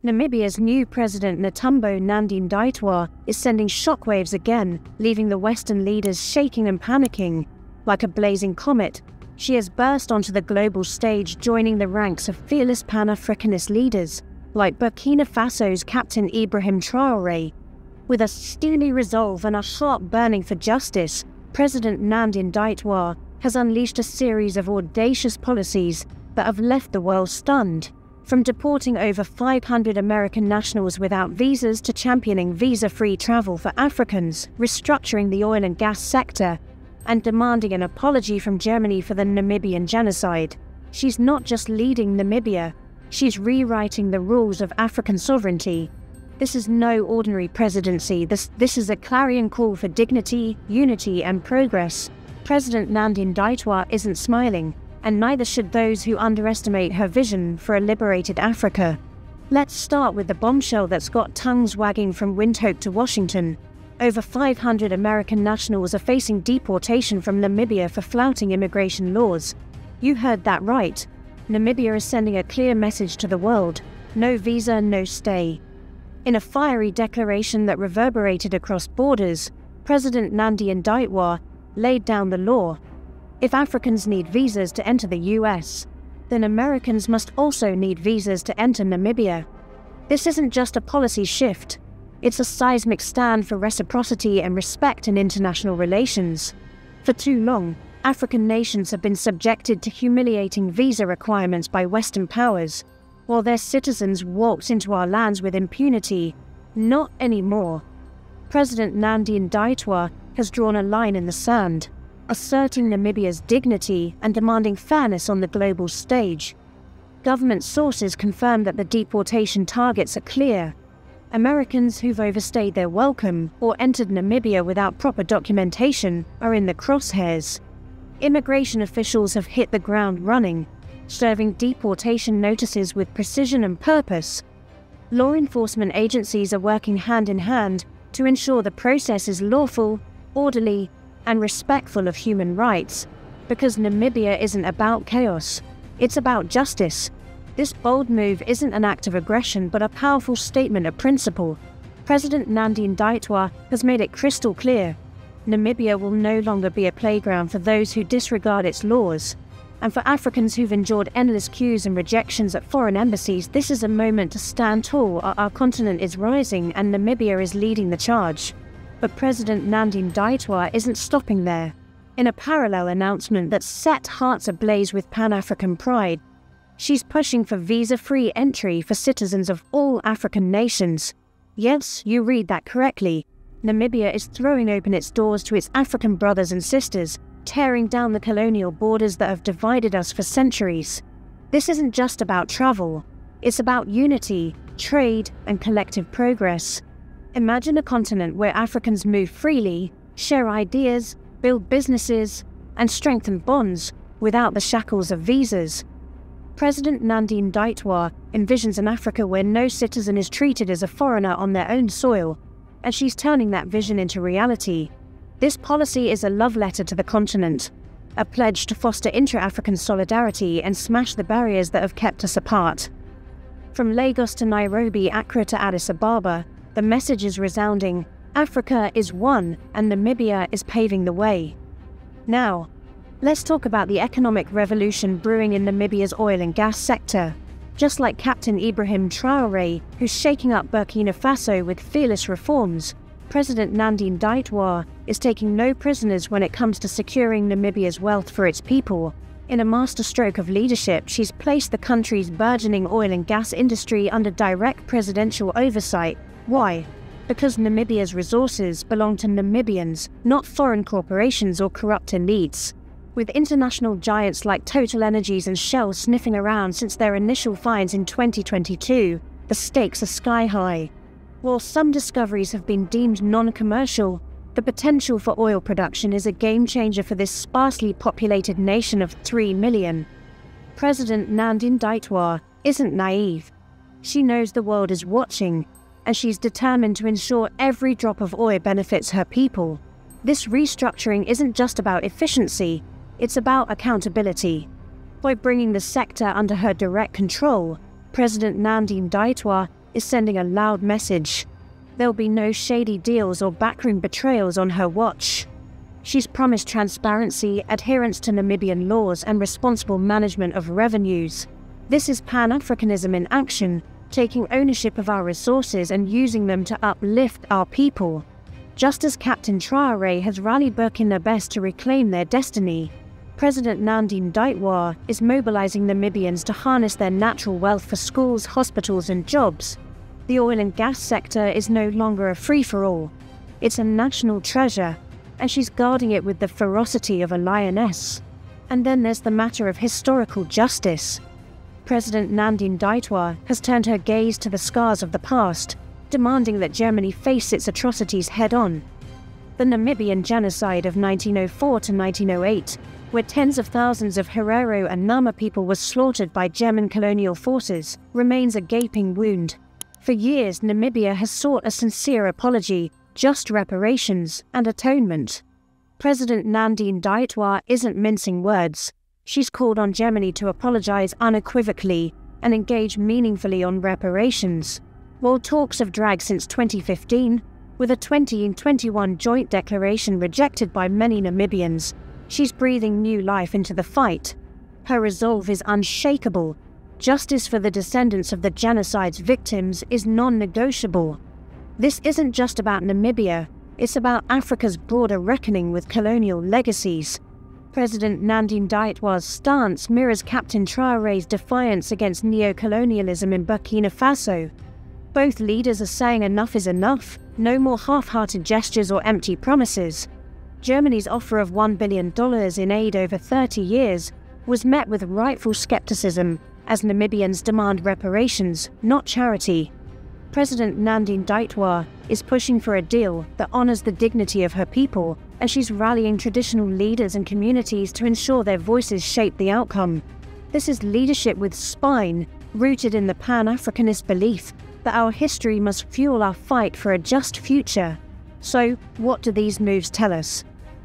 Namibia's new president Netumbo Nandi-Ndaitwah is sending shockwaves again, leaving the Western leaders shaking and panicking. Like a blazing comet, she has burst onto the global stage, joining the ranks of fearless Pan-Africanist leaders, like Burkina Faso's Captain Ibrahim Traoré. With a steely resolve and a heart burning for justice, President Nandi-Ndaitwah has unleashed a series of audacious policies that have left the world stunned. From deporting over 500 American nationals without visas to championing visa-free travel for Africans, restructuring the oil and gas sector, and demanding an apology from Germany for the Namibian genocide. She's not just leading Namibia, she's rewriting the rules of African sovereignty. This is no ordinary presidency. This is a clarion call for dignity, unity, and progress. President Nandi-Ndaitwah isn't smiling, and neither should those who underestimate her vision for a liberated Africa. Let's start with the bombshell that's got tongues wagging from Windhoek to Washington. Over 500 American nationals are facing deportation from Namibia for flouting immigration laws. You heard that right. Namibia is sending a clear message to the world: no visa, no stay. In a fiery declaration that reverberated across borders, President Nandi-Ndaitwah laid down the law. If Africans need visas to enter the US, then Americans must also need visas to enter Namibia. This isn't just a policy shift, it's a seismic stand for reciprocity and respect in international relations. For too long, African nations have been subjected to humiliating visa requirements by Western powers, while their citizens walked into our lands with impunity. Not anymore. President Nandi-Ndaitwah has drawn a line in the sand, asserting Namibia's dignity and demanding fairness on the global stage. Government sources confirm that the deportation targets are clear. Americans who've overstayed their welcome or entered Namibia without proper documentation are in the crosshairs. Immigration officials have hit the ground running, serving deportation notices with precision and purpose. Law enforcement agencies are working hand in hand to ensure the process is lawful, orderly, and respectful of human rights, because Namibia isn't about chaos, it's about justice. This bold move isn't an act of aggression but a powerful statement of principle. President Nandi-Ndaitwah has made it crystal clear: Namibia will no longer be a playground for those who disregard its laws. And for Africans who've endured endless queues and rejections at foreign embassies, this is a moment to stand tall. Our continent is rising and Namibia is leading the charge. But President Nandi-Ndaitwah isn't stopping there. In a parallel announcement that set hearts ablaze with Pan-African pride, she's pushing for visa-free entry for citizens of all African nations. Yes, you read that correctly. Namibia is throwing open its doors to its African brothers and sisters, tearing down the colonial borders that have divided us for centuries. This isn't just about travel. It's about unity, trade, and collective progress. Imagine a continent where Africans move freely, share ideas, build businesses, and strengthen bonds without the shackles of visas. President Nandi-Ndaitwah envisions an Africa where no citizen is treated as a foreigner on their own soil, and she's turning that vision into reality. This policy is a love letter to the continent, a pledge to foster intra-African solidarity and smash the barriers that have kept us apart. From Lagos to Nairobi, Accra to Addis Ababa, the message is resounding: Africa is one, and Namibia is paving the way. Now, let's talk about the economic revolution brewing in Namibia's oil and gas sector. Just like Captain Ibrahim Traoré, who's shaking up Burkina Faso with fearless reforms, President Nandi-Ndaitwah is taking no prisoners when it comes to securing Namibia's wealth for its people. In a masterstroke of leadership, she's placed the country's burgeoning oil and gas industry under direct presidential oversight. Why? Because Namibia's resources belong to Namibians, not foreign corporations or corrupt elites. With international giants like Total Energies and Shell sniffing around since their initial finds in 2022, the stakes are sky high. While some discoveries have been deemed non-commercial, the potential for oil production is a game-changer for this sparsely populated nation of 3 million. President Nandi-Ndaitwah isn't naive. She knows the world is watching, and she's determined to ensure every drop of oil benefits her people. This restructuring isn't just about efficiency, it's about accountability. By bringing the sector under her direct control, President Nandi-Ndaitwah is sending a loud message. There'll be no shady deals or backroom betrayals on her watch. She's promised transparency, adherence to Namibian laws, and responsible management of revenues. This is Pan-Africanism in action, taking ownership of our resources and using them to uplift our people. Just as Captain Traoré has rallied Burkina Faso to reclaim their destiny, President Nandine Ndaitwah is mobilizing Namibians to harness their natural wealth for schools, hospitals, and jobs. The oil and gas sector is no longer a free-for-all. It's a national treasure, and she's guarding it with the ferocity of a lioness. And then there's the matter of historical justice. President Nandine Ndaitwah has turned her gaze to the scars of the past, demanding that Germany face its atrocities head-on. The Namibian genocide of 1904 to 1908, where tens of thousands of Herero and Nama people were slaughtered by German colonial forces, remains a gaping wound. For years, Namibia has sought a sincere apology, just reparations, and atonement. President Nandine Ndaitwah isn't mincing words. She's called on Germany to apologize unequivocally and engage meaningfully on reparations. While talks have dragged since 2015, with a 2021 joint declaration rejected by many Namibians, she's breathing new life into the fight. Her resolve is unshakable. Justice for the descendants of the genocide's victims is non-negotiable. This isn't just about Namibia, it's about Africa's broader reckoning with colonial legacies. President Nandine Ndaitwah's stance mirrors Captain Traoré's defiance against neo-colonialism in Burkina Faso. Both leaders are saying enough is enough, no more half-hearted gestures or empty promises. Germany's offer of $1 billion in aid over 30 years was met with rightful skepticism as Namibians demand reparations, not charity. President Nandine Ndaitwah is pushing for a deal that honors the dignity of her people, and she's rallying traditional leaders and communities to ensure their voices shape the outcome. This is leadership with spine, rooted in the Pan-Africanist belief that our history must fuel our fight for a just future. So, what do these moves tell us?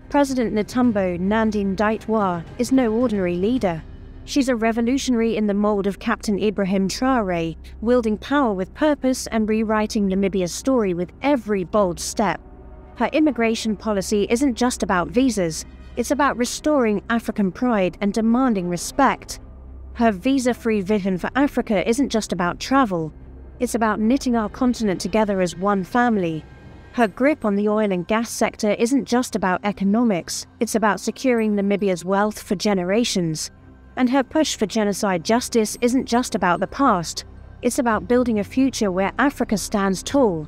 President Netumbo Nandine Ndaitwah is no ordinary leader. She's a revolutionary in the mold of Captain Ibrahim Traoré, wielding power with purpose and rewriting Namibia's story with every bold step. Her immigration policy isn't just about visas, it's about restoring African pride and demanding respect. Her visa-free vision for Africa isn't just about travel, it's about knitting our continent together as one family. Her grip on the oil and gas sector isn't just about economics, it's about securing Namibia's wealth for generations. And her push for genocide justice isn't just about the past, it's about building a future where Africa stands tall.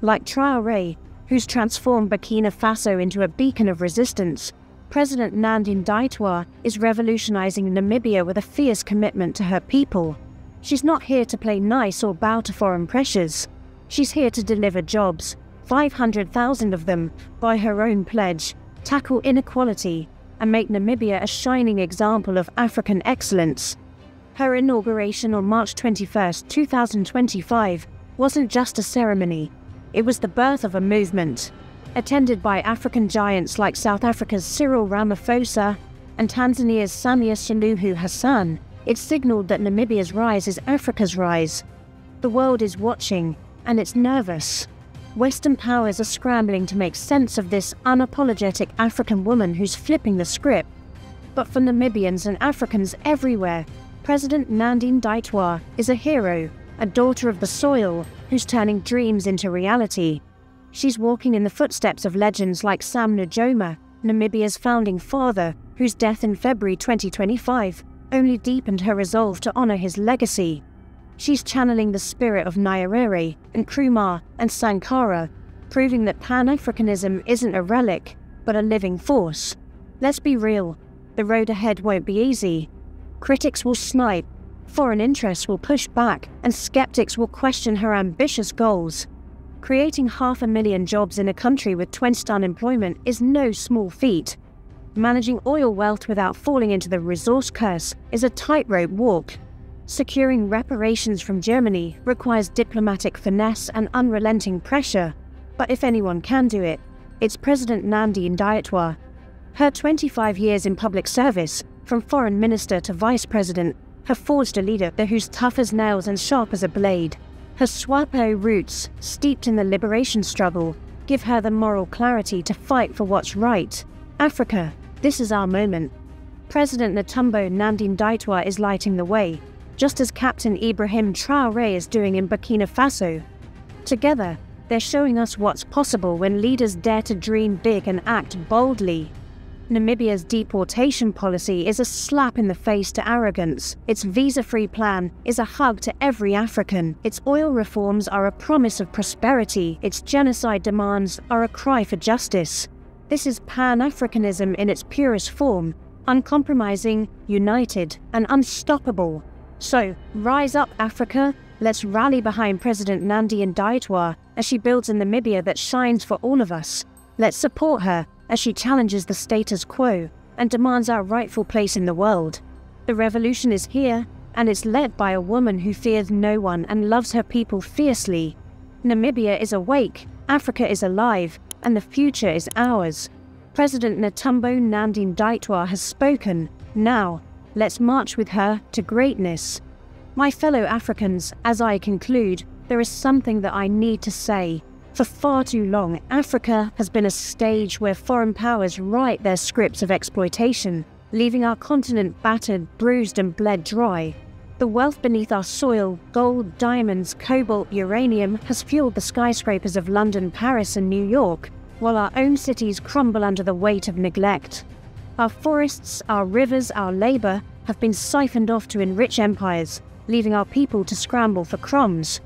Like Traoré, who's transformed Burkina Faso into a beacon of resistance, President Nandine Ndaitwah is revolutionizing Namibia with a fierce commitment to her people. She's not here to play nice or bow to foreign pressures. She's here to deliver jobs, 500,000 of them, by her own pledge, tackle inequality, and make Namibia a shining example of African excellence. Her inauguration on March 21, 2025, wasn't just a ceremony, it was the birth of a movement. Attended by African giants like South Africa's Cyril Ramaphosa and Tanzania's Samia Suluhu Hassan, it signaled that Namibia's rise is Africa's rise. The world is watching, and it's nervous. Western powers are scrambling to make sense of this unapologetic African woman who's flipping the script. But for Namibians and Africans everywhere, President Nandine Ndaitwah is a hero, a daughter of the soil who's turning dreams into reality. She's walking in the footsteps of legends like Sam Nujoma, Namibia's founding father, whose death in February 2025 only deepened her resolve to honor his legacy. She's channeling the spirit of Nyerere, Nkrumah, and Sankara, proving that Pan-Africanism isn't a relic, but a living force. Let's be real, the road ahead won't be easy. Critics will snipe, foreign interests will push back, and skeptics will question her ambitious goals. Creating 500,000 jobs in a country with 20% unemployment is no small feat. Managing oil wealth without falling into the resource curse is a tightrope walk. Securing reparations from Germany requires diplomatic finesse and unrelenting pressure. But if anyone can do it, it's President Nandine Ndaitwah. Her 25 years in public service, from foreign minister to vice president, have forged a leader who's tough as nails and sharp as a blade. Her Swapo roots, steeped in the liberation struggle, give her the moral clarity to fight for what's right. Africa, this is our moment. President Netumbo Nandi-Ndaitwah is lighting the way, just as Captain Ibrahim Traoré is doing in Burkina Faso. Together, they're showing us what's possible when leaders dare to dream big and act boldly. Namibia's deportation policy is a slap in the face to arrogance. Its visa-free plan is a hug to every African. Its oil reforms are a promise of prosperity. Its genocide demands are a cry for justice. This is Pan-Africanism in its purest form, uncompromising, united, and unstoppable. So, rise up, Africa. Let's rally behind President Nandi-Ndaitwah as she builds a Namibia that shines for all of us. Let's support her as she challenges the status quo and demands our rightful place in the world. The revolution is here, and it's led by a woman who fears no one and loves her people fiercely. Namibia is awake, Africa is alive, and the future is ours. President Netumbo Nandi-Ndaitwah has spoken. Now, let's march with her to greatness. My fellow Africans, as I conclude, there is something that I need to say. For far too long, Africa has been a stage where foreign powers write their scripts of exploitation, leaving our continent battered, bruised, and bled dry. The wealth beneath our soil, gold, diamonds, cobalt, uranium, has fueled the skyscrapers of London, Paris, and New York, while our own cities crumble under the weight of neglect. Our forests, our rivers, our labor have been siphoned off to enrich empires, leaving our people to scramble for crumbs.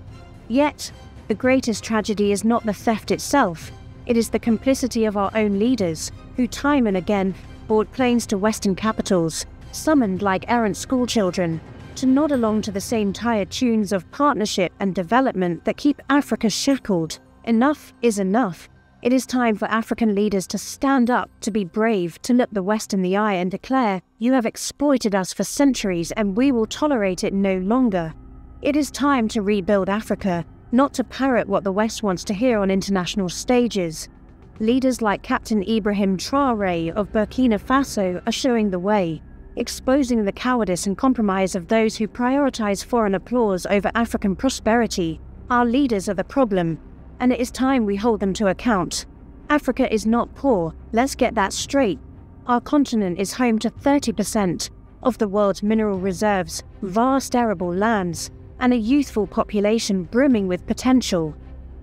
Yet, the greatest tragedy is not the theft itself, it is the complicity of our own leaders, who time and again board planes to Western capitals, summoned like errant schoolchildren, to nod along to the same tired tunes of partnership and development that keep Africa shackled. Enough is enough. It is time for African leaders to stand up, to be brave, to look the West in the eye and declare, "You have exploited us for centuries and we will tolerate it no longer." It is time to rebuild Africa, not to parrot what the West wants to hear on international stages. Leaders like Captain Ibrahim Traoré of Burkina Faso are showing the way, exposing the cowardice and compromise of those who prioritize foreign applause over African prosperity. Our leaders are the problem, and it is time we hold them to account. Africa is not poor, let's get that straight. Our continent is home to 30% of the world's mineral reserves, vast arable lands, and a youthful population brimming with potential.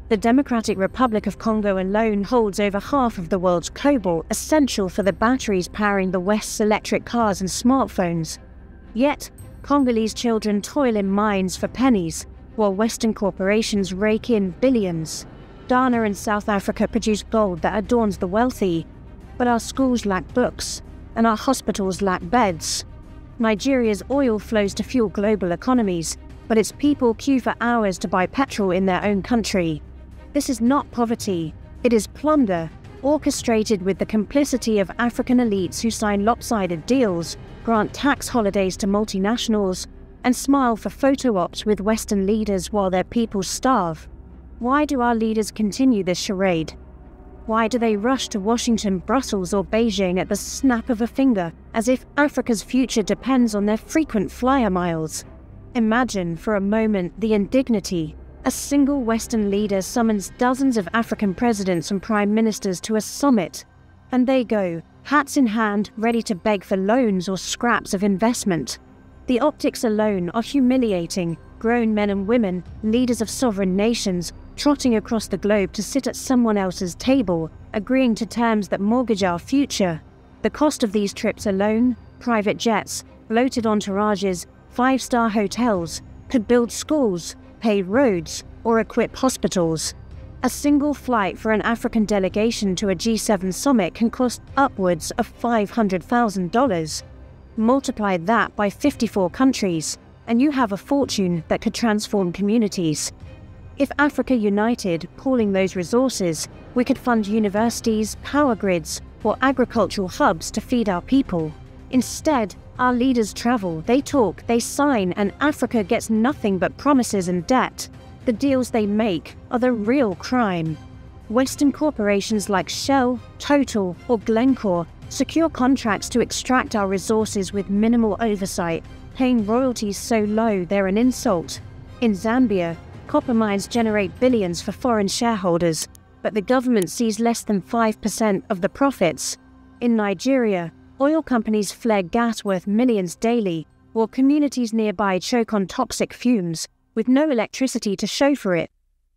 The Democratic Republic of Congo alone holds over half of the world's cobalt, essential for the batteries powering the West's electric cars and smartphones. Yet, Congolese children toil in mines for pennies, while Western corporations rake in billions. Ghana and South Africa produce gold that adorns the wealthy, but our schools lack books, and our hospitals lack beds. Nigeria's oil flows to fuel global economies, but its people queue for hours to buy petrol in their own country. This is not poverty, it is plunder, orchestrated with the complicity of African elites who sign lopsided deals, grant tax holidays to multinationals, and smile for photo ops with Western leaders while their people starve. Why do our leaders continue this charade? Why do they rush to Washington, Brussels, or Beijing at the snap of a finger, as if Africa's future depends on their frequent flyer miles? Imagine for a moment the indignity. A single Western leader summons dozens of African presidents and prime ministers to a summit, and they go, hats in hand, ready to beg for loans or scraps of investment. The optics alone are humiliating. Grown men and women, leaders of sovereign nations, trotting across the globe to sit at someone else's table, agreeing to terms that mortgage our future. The cost of these trips alone, private jets, bloated entourages, five-star hotels, could build schools, pave roads, or equip hospitals. A single flight for an African delegation to a G7 summit can cost upwards of $500,000. Multiply that by 54 countries, and you have a fortune that could transform communities. If Africa united, pooling those resources, we could fund universities, power grids, or agricultural hubs to feed our people. Instead, our leaders travel, they talk, they sign, and Africa gets nothing but promises and debt. The deals they make are the real crime. Western corporations like Shell, Total, or Glencore secure contracts to extract our resources with minimal oversight, paying royalties so low they're an insult. In Zambia, Copper mines generate billions for foreign shareholders, but the government sees less than 5% of the profits. In Nigeria, oil companies flare gas worth millions daily, while communities nearby choke on toxic fumes, with no electricity to show for it.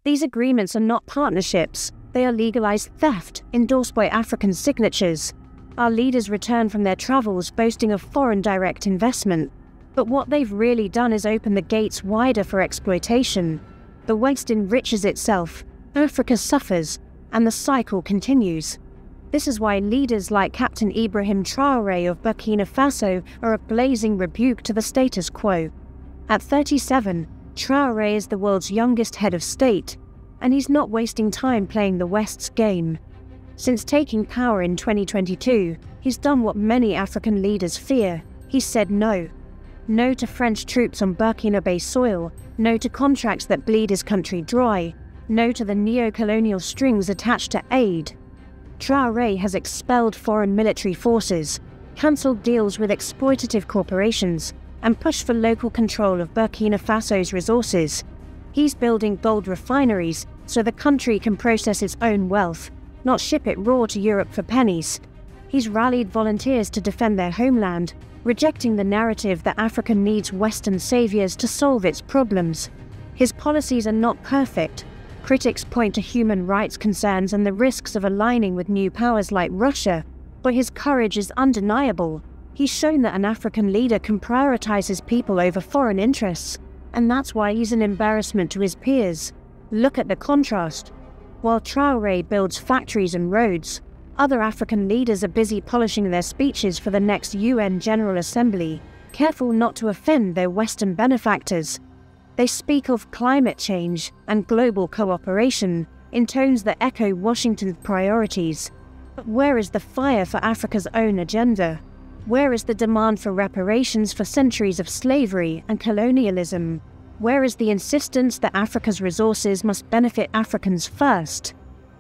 These agreements are not partnerships, they are legalized theft endorsed by African signatures. Our leaders return from their travels boasting of foreign direct investment. But what they've really done is open the gates wider for exploitation. The West enriches itself, Africa suffers, and the cycle continues. This is why leaders like Captain Ibrahim Traoré of Burkina Faso are a blazing rebuke to the status quo. At 37, Traoré is the world's youngest head of state, and he's not wasting time playing the West's game. Since taking power in 2022, he's done what many African leaders fear. He's said no. No to French troops on Burkinabe soil, no to contracts that bleed his country dry, no to the neo-colonial strings attached to aid. Traoré has expelled foreign military forces, cancelled deals with exploitative corporations, and pushed for local control of Burkina Faso's resources. He's building gold refineries so the country can process its own wealth, not ship it raw to Europe for pennies. He's rallied volunteers to defend their homeland, rejecting the narrative that Africa needs Western saviors to solve its problems. His policies are not perfect. Critics point to human rights concerns and the risks of aligning with new powers like Russia, but his courage is undeniable. He's shown that an African leader can prioritize his people over foreign interests, and that's why he's an embarrassment to his peers. Look at the contrast. While Traoré builds factories and roads, other African leaders are busy polishing their speeches for the next UN General Assembly, careful not to offend their Western benefactors. They speak of climate change and global cooperation in tones that echo Washington's priorities. But where is the fire for Africa's own agenda? Where is the demand for reparations for centuries of slavery and colonialism? Where is the insistence that Africa's resources must benefit Africans first?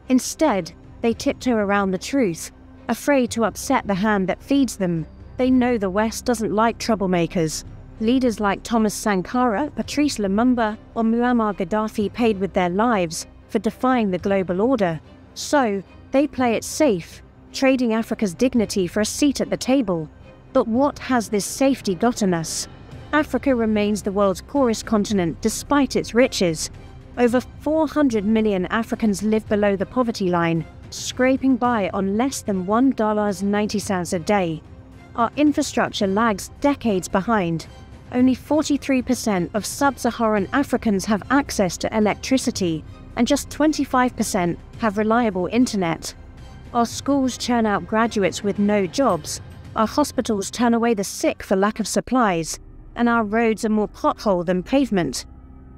Instead, they tiptoe around the truth, afraid to upset the hand that feeds them. They know the West doesn't like troublemakers. Leaders like Thomas Sankara, Patrice Lumumba, or Muammar Gaddafi paid with their lives for defying the global order. So, they play it safe, trading Africa's dignity for a seat at the table. But what has this safety gotten us? Africa remains the world's poorest continent despite its riches. Over 400 million Africans live below the poverty line, scraping by on less than $1.90 a day. Our infrastructure lags decades behind. Only 43% of sub-Saharan Africans have access to electricity, and just 25% have reliable internet. Our schools churn out graduates with no jobs, our hospitals turn away the sick for lack of supplies, and our roads are more pothole than pavement.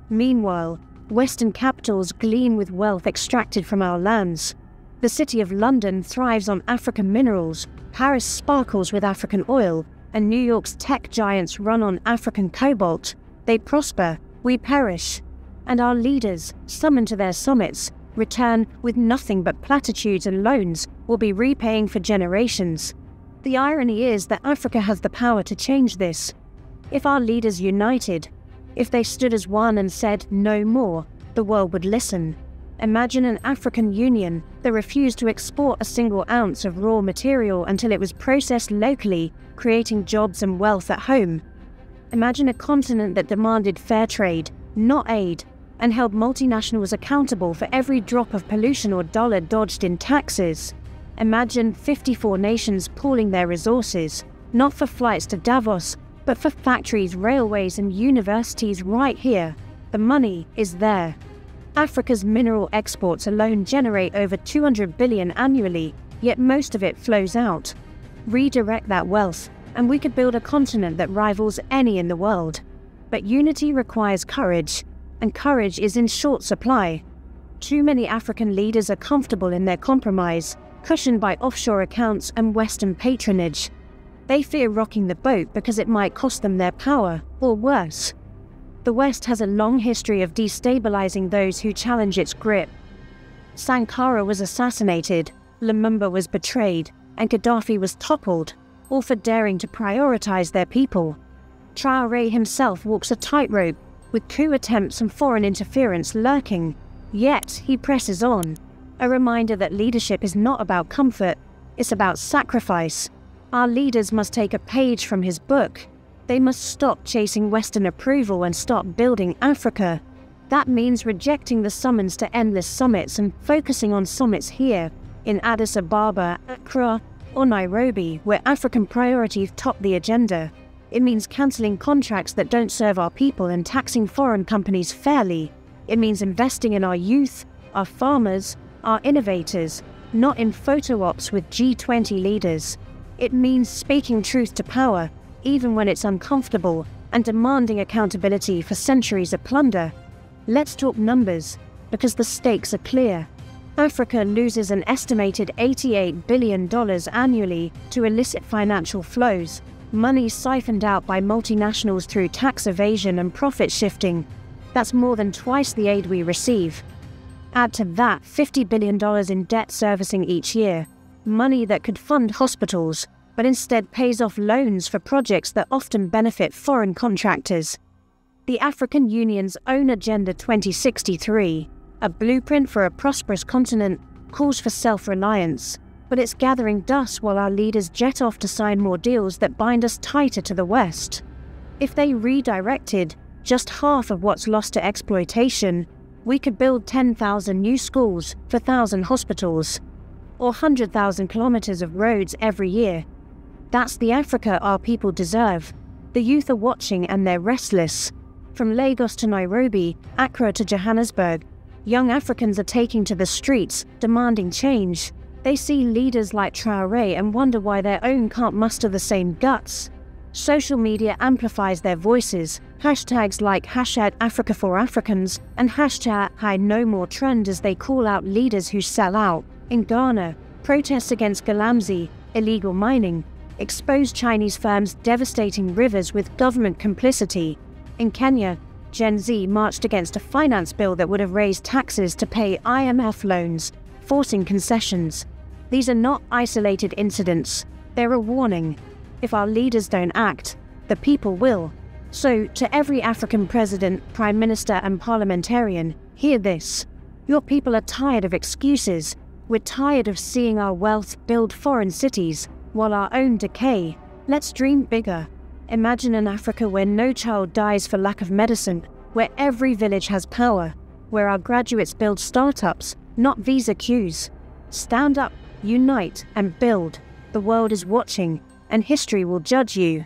Meanwhile, Western capitals gleam with wealth extracted from our lands. The city of London thrives on African minerals, Paris sparkles with African oil, and New York's tech giants run on African cobalt. They prosper, we perish. And our leaders, summoned to their summits, return with nothing but platitudes and loans we'll be repaying for generations. The irony is that Africa has the power to change this. If our leaders united, if they stood as one and said no more, the world would listen. Imagine an African Union that refused to export a single ounce of raw material until it was processed locally, creating jobs and wealth at home. Imagine a continent that demanded fair trade, not aid, and held multinationals accountable for every drop of pollution or dollar dodged in taxes. Imagine 54 nations pooling their resources, not for flights to Davos, but for factories, railways, and universities right here. The money is there. Africa's mineral exports alone generate over $200 billion annually, yet most of it flows out. Redirect that wealth, and we could build a continent that rivals any in the world. But unity requires courage, and courage is in short supply. Too many African leaders are comfortable in their compromise, cushioned by offshore accounts and Western patronage. They fear rocking the boat because it might cost them their power, or worse. The West has a long history of destabilizing those who challenge its grip. Sankara was assassinated, Lumumba was betrayed, and Gaddafi was toppled, all for daring to prioritize their people. Traoré himself walks a tightrope, with coup attempts and foreign interference lurking. Yet, he presses on, a reminder that leadership is not about comfort, it's about sacrifice. Our leaders must take a page from his book. They must stop chasing Western approval and start building Africa. That means rejecting the summons to endless summits and focusing on summits here, in Addis Ababa, Accra, or Nairobi, where African priorities top the agenda. It means cancelling contracts that don't serve our people and taxing foreign companies fairly. It means investing in our youth, our farmers, our innovators, not in photo ops with G20 leaders. It means speaking truth to power, even when it's uncomfortable, and demanding accountability for centuries of plunder. Let's talk numbers, because the stakes are clear. Africa loses an estimated $88 billion annually to illicit financial flows, money siphoned out by multinationals through tax evasion and profit shifting. That's more than twice the aid we receive. Add to that $50 billion in debt servicing each year, money that could fund hospitals, but instead pays off loans for projects that often benefit foreign contractors. The African Union's own Agenda 2063, a blueprint for a prosperous continent, calls for self-reliance, but it's gathering dust while our leaders jet off to sign more deals that bind us tighter to the West. If they redirected just half of what's lost to exploitation, we could build 10,000 new schools for 1,000 hospitals, or 100,000 kilometers of roads every year. That's the Africa our people deserve. The youth are watching and they're restless. From Lagos to Nairobi, Accra to Johannesburg, young Africans are taking to the streets, demanding change. They see leaders like Traoré and wonder why their own can't muster the same guts. Social media amplifies their voices. Hashtags like #Africa4Africans and #HiNoMoreTrend as they call out leaders who sell out. In Ghana, protests against Galamsey, illegal mining, expose Chinese firms devastating rivers with government complicity. In Kenya, Gen Z marched against a finance bill that would have raised taxes to pay IMF loans, forcing concessions. These are not isolated incidents, they're a warning. If our leaders don't act, the people will. So, to every African president, prime minister and parliamentarian, hear this. Your people are tired of excuses. We're tired of seeing our wealth build foreign cities, while our own decay. Let's dream bigger. Imagine an Africa where no child dies for lack of medicine, where every village has power, where our graduates build startups, not visa queues. Stand up, unite, and build. The world is watching, and history will judge you.